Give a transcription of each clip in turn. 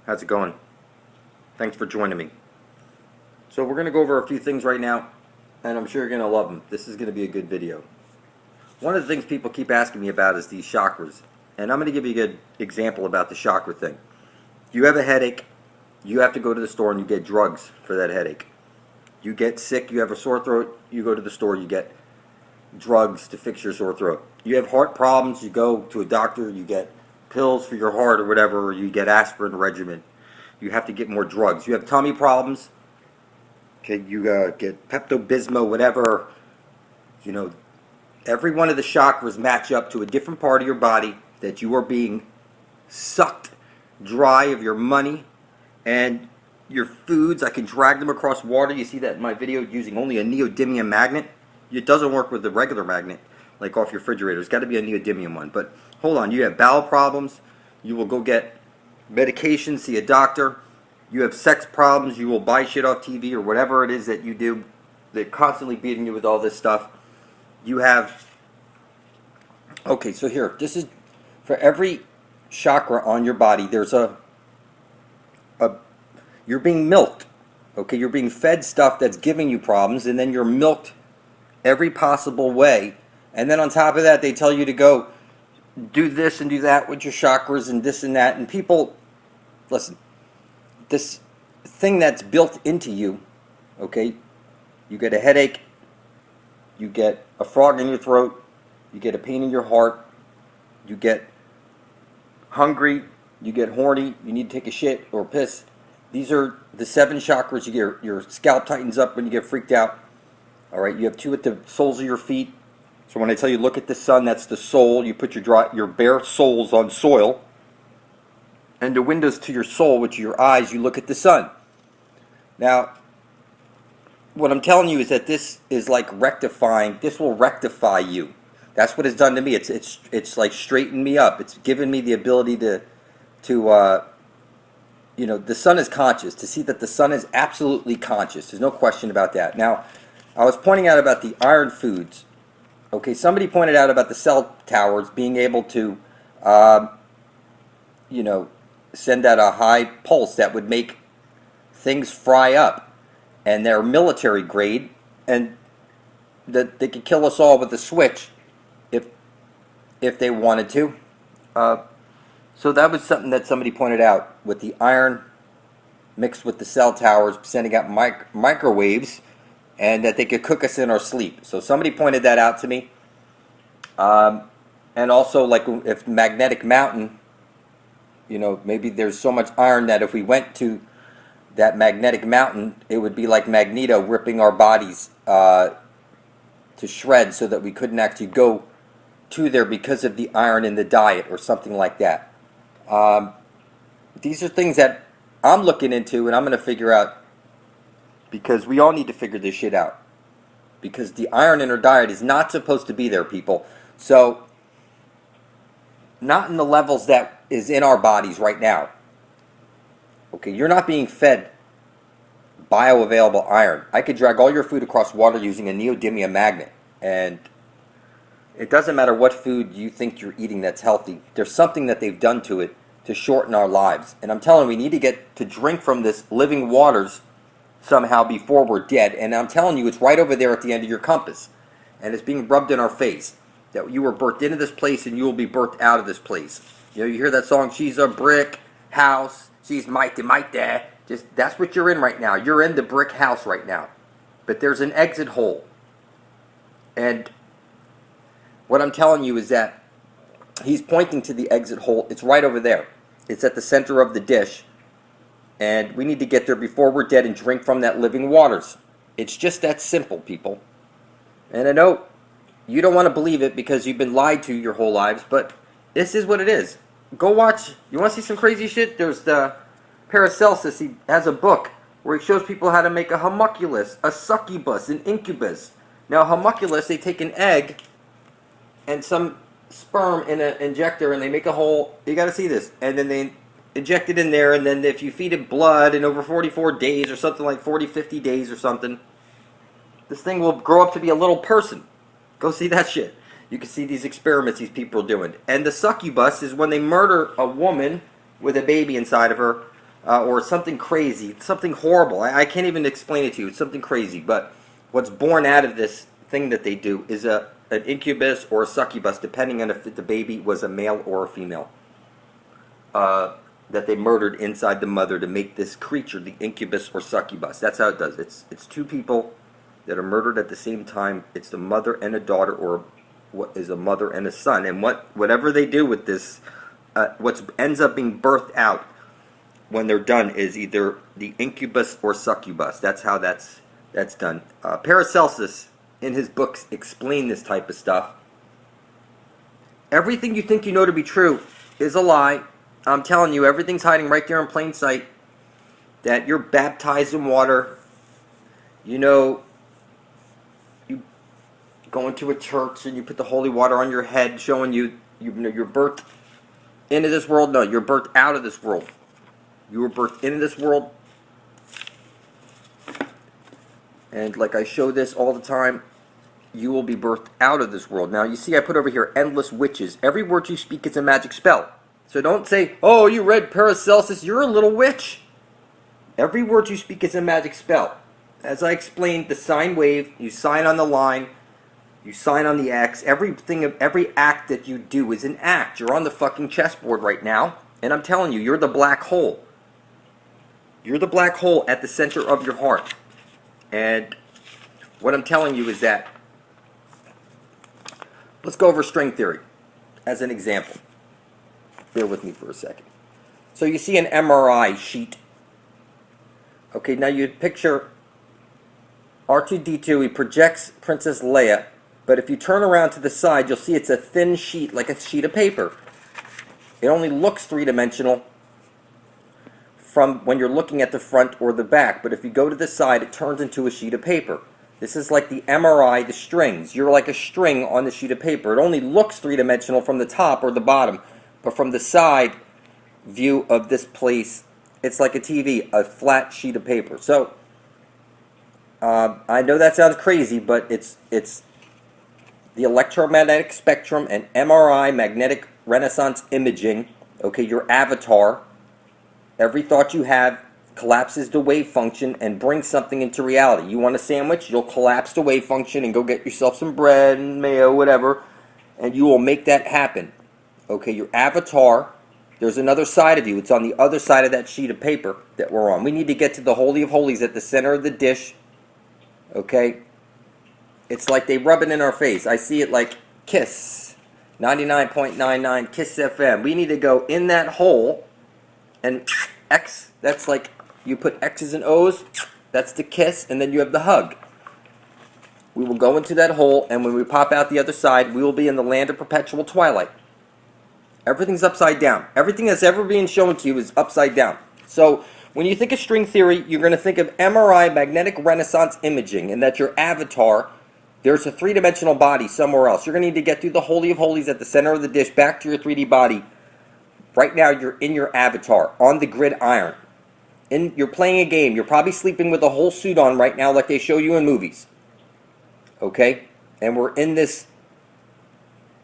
How's it going? Thanks for joining me. So we're going to go over a few things right now, and I'm sure you're going to love them. This is going to be a good video. One of the things people keep asking me about is these chakras, and I'm going to give you a good example about the chakra thing. You have a headache, you have to go to the store and you get drugs for that headache. You get sick, you have a sore throat, you go to the store, you get drugs to fix your sore throat. You have heart problems, you go to a doctor, you get pills for your heart or whatever, or you get aspirin regimen. You have to get more drugs. You have tummy problems, okay, you get Pepto-Bismol, whatever. You know, every one of the chakras match up to a different part of your body that you are being sucked dry of your money and your foods. I can drag them across water. You see that in my video using only a neodymium magnet. It doesn't work with the regular magnet like off your refrigerator. It's got to be a neodymium one. But hold on, you have bowel problems, you will go get medication, see a doctor. You have sex problems, you will buy shit off TV or whatever it is that you do. They're constantly beating you with all this stuff. You have, okay, so here, this is for every chakra on your body. There's you're being milked, okay? You're being fed stuff that's giving you problems, and then you're milked every possible way. And then on top of that, they tell you to go do this and do that with your chakras and this and that. And people, listen, this thing that's built into you, okay? You get a headache, you get a frog in your throat, you get a pain in your heart, you get hungry, you get horny, you need to take a shit or piss. These are the 7 chakras. You get your scalp tightens up when you get freaked out. All right, you have 2 at the soles of your feet. So when I tell you look at the sun, that's the soul. You put your bare soles on soil. And the windows to your soul, which are your eyes, you look at the sun. Now, what I'm telling you is that this is like rectifying. This will rectify you. That's what it's done to me. It's like straightened me up. It's given me the ability to you know, the sun is conscious. To see that the sun is absolutely conscious. There's no question about that. Now, I was pointing out about the iron foods. Okay, somebody pointed out about the cell towers being able to, you know, send out a high pulse that would make things fry up. And they're military grade, and that they could kill us all with a switch if they wanted to. So that was something that somebody pointed out with the iron mixed with the cell towers sending out microwaves, and that they could cook us in our sleep. So somebody pointed that out to me. And also, like, if magnetic mountain, you know, maybe there's so much iron that if we went to that magnetic mountain, it would be like Magneto ripping our bodies to shreds so that we couldn't actually go to there because of the iron in the diet or something like that. These are things that I'm looking into and I'm going to figure out, because we all need to figure this shit out. Because the iron in our diet is not supposed to be there, people. So, not in the levels that is in our bodies right now. Okay, you're not being fed bioavailable iron. I could drag all your food across water using a neodymium magnet, and it doesn't matter what food you think you're eating that's healthy. There's something that they've done to it to shorten our lives. And I'm telling you, we need to get to drink from this living waters somehow before we're dead. And I'm telling you, it's right over there at the end of your compass. And it's being rubbed in our face that you were birthed into this place and you will be birthed out of this place. You know, you hear that song, she's a brick house, she's mighty. Just, that's what you're in right now. You're in the brick house right now. But there's an exit hole. And what I'm telling you is that he's pointing to the exit hole. It's right over there. It's at the center of the dish. And we need to get there before we're dead and drink from that living waters. It's just that simple, people. And I know you don't want to believe it because you've been lied to your whole lives, but this is what it is. Go watch. You want to see some crazy shit? There's the Paracelsus. He has a book where he shows people how to make a homunculus, a succubus, an incubus. Now, a homunculus, they take an egg and some sperm in an injector, and they make a hole. You got to see this. And then they inject it in there, and then if you feed it blood in over 44 days or something like 40, 50 days or something, this thing will grow up to be a little person. Go see that shit. You can see these experiments these people are doing. And the succubus is when they murder a woman with a baby inside of her. or something crazy, something horrible. I can't even explain it to you. It's something crazy. But what's born out of this thing that they do is an incubus or a succubus, depending on if the baby was a male or a female, that they murdered inside the mother to make this creature, the incubus or succubus. That's how it does. It's two people that are murdered at the same time. It's the mother and a daughter, or what is a mother and a son. And whatever they do with this, what ends up being birthed out when they're done is either the incubus or succubus. That's how that's done. Paracelsus, in his books, explained this type of stuff. Everything you think you know to be true is a lie. I'm telling you, everything's hiding right there in plain sight. That you're baptized in water. You know, you go into a church and you put the holy water on your head, showing you're birthed into this world. No, you're birthed out of this world. You were birthed into this world. And like I show this all the time, you will be birthed out of this world. Now, you see I put over here, endless witches. Every word you speak is a magic spell. So don't say, oh, you read Paracelsus, you're a little witch. Every word you speak is a magic spell. As I explained, the sine wave, you sign on the line, you sign on the X. Every act that you do is an act. You're on the fucking chessboard right now, and I'm telling you, you're the black hole. You're the black hole at the center of your heart. And what I'm telling you is that, let's go over string theory as an example. Bear with me for a second. So you see an MRI sheet. Okay, now you picture R2-D2, he projects Princess Leia, but if you turn around to the side, you'll see it's a thin sheet, like a sheet of paper. It only looks three-dimensional from when you're looking at the front or the back, but if you go to the side, it turns into a sheet of paper. This is like the MRI, the strings. You're like a string on the sheet of paper. It only looks three-dimensional from the top or the bottom, but from the side view of this place, it's like a TV, a flat sheet of paper. So, I know that sounds crazy, but it's the electromagnetic spectrum and MRI, magnetic resonance imaging, okay, your avatar. Every thought you have collapses the wave function and brings something into reality. You want a sandwich? You'll collapse the wave function and go get yourself some bread and mayo, whatever, and you will make that happen. Okay, your avatar, there's another side of you. It's on the other side of that sheet of paper that we're on. We need to get to the Holy of Holies at the center of the dish. Okay? It's like they rub it in our face. I see it like KISS, 99.99 KISS FM. We need to go in that hole, and X, that's like you put X's and O's, that's the kiss, and then you have the hug. We will go into that hole, and when we pop out the other side, we will be in the land of perpetual twilight. Everything's upside down. Everything that's ever being shown to you is upside down. So, when you think of string theory, you're going to think of MRI, magnetic resonance imaging, and that your avatar, there's a three-dimensional body somewhere else. You're going to need to get through the Holy of Holies at the center of the dish, back to your 3D body. Right now, you're in your avatar, on the gridiron. You're playing a game. You're probably sleeping with a whole suit on right now like they show you in movies. Okay? And we're in this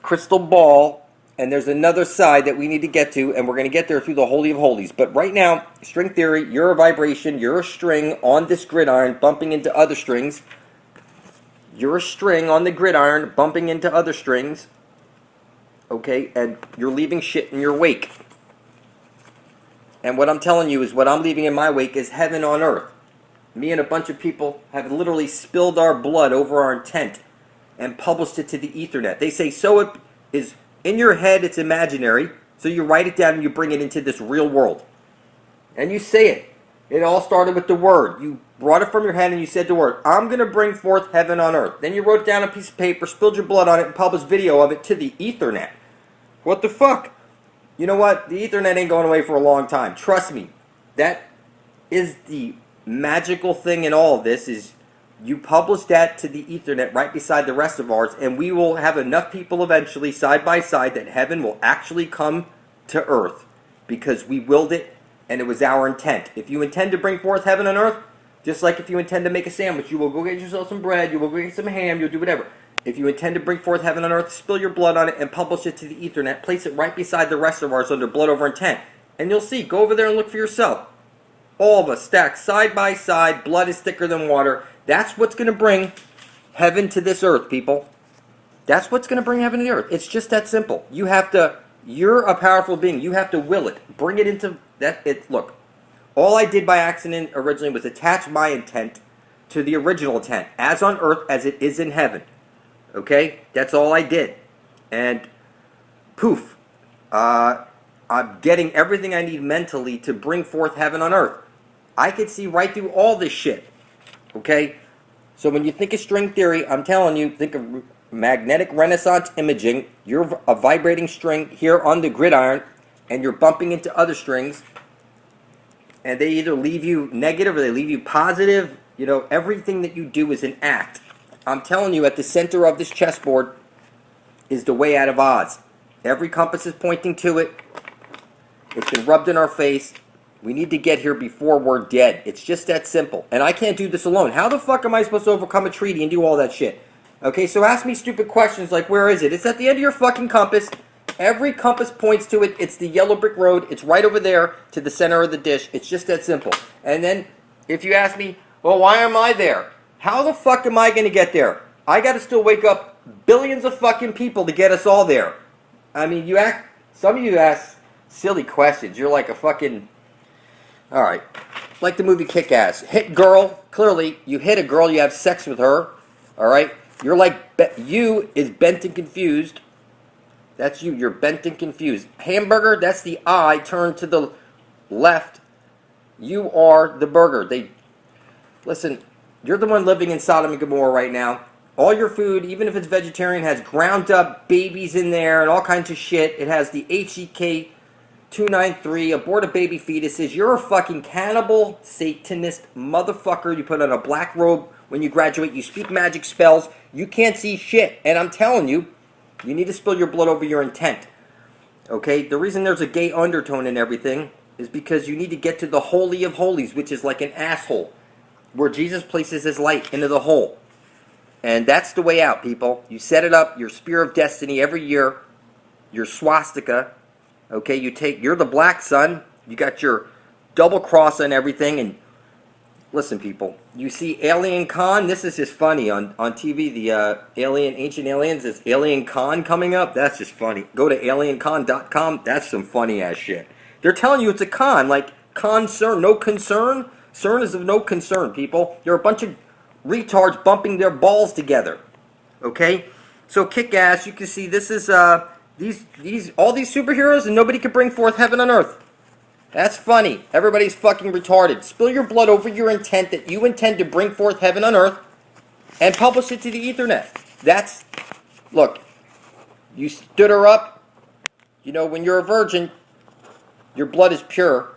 crystal ball, and there's another side that we need to get to, and we're going to get there through the Holy of Holies. But right now, string theory, you're a vibration, you're a string on this gridiron bumping into other strings. You're a string on the gridiron bumping into other strings. Okay, and you're leaving shit in your wake. And what I'm telling you is what I'm leaving in my wake is heaven on earth. Me and a bunch of people have literally spilled our blood over our intent and published it to the Ethernet. They say, so it is in your head, it's imaginary, so you write it down and you bring it into this real world. And you say it. It all started with the word. You brought it from your head and you said the word, I'm going to bring forth heaven on earth. Then you wrote it down on a piece of paper, spilled your blood on it, and published video of it to the Ethernet. What the fuck? You know what? The Ethernet ain't going away for a long time. Trust me. That is the magical thing in all of this, is you publish that to the Ethernet right beside the rest of ours, and we will have enough people eventually, side by side, that heaven will actually come to earth, because we willed it, and it was our intent. If you intend to bring forth heaven on earth, just like if you intend to make a sandwich, you will go get yourself some bread, you will go get some ham, you'll do whatever. If you intend to bring forth heaven on earth, spill your blood on it and publish it to the Ethernet. Place it right beside the rest of ours under blood over intent. And you'll see. Go over there and look for yourself. All of us stacked side by side, blood is thicker than water. That's what's going to bring heaven to this earth, people. That's what's going to bring heaven to the earth. It's just that simple. You're a powerful being. You have to will it. Bring it into that. Look, all I did by accident originally was attach my intent to the original intent, as on earth as it is in heaven. Okay? That's all I did. And poof. I'm getting everything I need mentally to bring forth heaven on earth. I could see right through all this shit. Okay? So when you think of string theory, I'm telling you, think of magnetic resonance imaging. You're a vibrating string here on the gridiron, and you're bumping into other strings, and they either leave you negative or they leave you positive. You know, everything that you do is an act. I'm telling you, at the center of this chessboard is the way out of Oz. Every compass is pointing to it. It's been rubbed in our face. We need to get here before we're dead. It's just that simple. And I can't do this alone. How the fuck am I supposed to overcome a treaty and do all that shit? Okay, so ask me stupid questions like, where is it? It's at the end of your fucking compass. Every compass points to it. It's the yellow brick road. It's right over there to the center of the dish. It's just that simple. And then if you ask me, well, why am I there? How the fuck am I going to get there? I got to still wake up billions of fucking people to get us all there. I mean, some of you ask silly questions. You're like a fucking... Alright, like the movie Kick-Ass. Hit girl, clearly, you hit a girl, you have sex with her, alright? You're like, you is bent and confused. That's you, you're bent and confused. Hamburger, that's the I turned to the left. You are the burger. Listen, you're the one living in Sodom and Gomorrah right now. All your food, even if it's vegetarian, has ground up babies in there and all kinds of shit. It has the HEK 293, aborted baby fetuses. You're a fucking cannibal, satanist motherfucker. You put on a black robe when you graduate. You speak magic spells. You can't see shit. And I'm telling you, you need to spill your blood over your intent. Okay? The reason there's a gay undertone in everything is because you need to get to the Holy of Holies, which is like an asshole, where Jesus places his light into the hole. And that's the way out, people. You set it up, your spear of destiny every year, your swastika. Okay, you're the black sun, you got your double cross and everything, and listen, people, you see Alien Con, this is just funny, on TV, the Ancient Aliens, is Alien Con coming up, that's just funny. Go to aliencon.com, that's some funny ass shit. They're telling you it's a con, like, concern, no concern, CERN is of no concern, people. You're a bunch of retards bumping their balls together, okay? So kick-ass, you can see this is, all these superheroes, and nobody can bring forth heaven on earth. That's funny. Everybody's fucking retarded. Spill your blood over your intent that you intend to bring forth heaven on earth and publish it to the Ethernet. Look, you stood her up. You know, when you're a virgin, your blood is pure.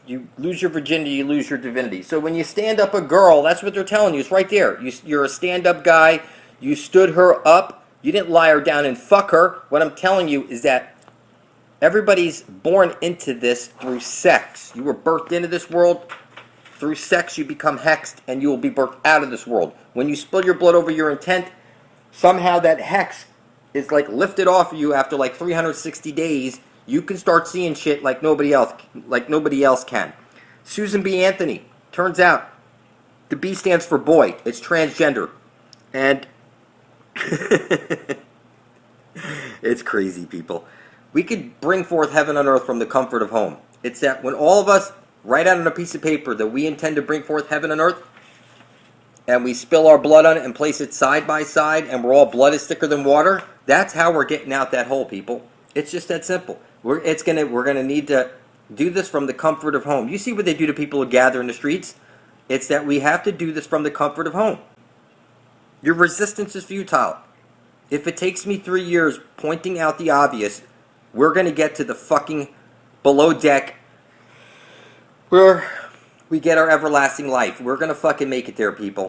You lose your virginity, you lose your divinity. So when you stand up a girl, that's what they're telling you. It's right there. You're a stand-up guy. You stood her up. You didn't lie her down and fuck her. What I'm telling you is that everybody's born into this through sex. You were birthed into this world. Through sex, you become hexed, and you will be birthed out of this world. When you spill your blood over your intent, somehow that hex is like lifted off of you after like 360 days. You can start seeing shit like nobody else can. Susan B. Anthony. Turns out the B stands for boy. It's transgender. And it's crazy, people. We could bring forth heaven on earth from the comfort of home. It's that when all of us write out on a piece of paper that we intend to bring forth heaven on earth, and we spill our blood on it and place it side by side, and we're all blood is thicker than water, that's how we're getting out that hole, people. It's just that simple. We're gonna need to do this from the comfort of home. You see what they do to people who gather in the streets? It's that we have to do this from the comfort of home. Your resistance is futile. If it takes me 3 years pointing out the obvious, we're going to get to the fucking below deck where we get our everlasting life. We're going to fucking make it there, people.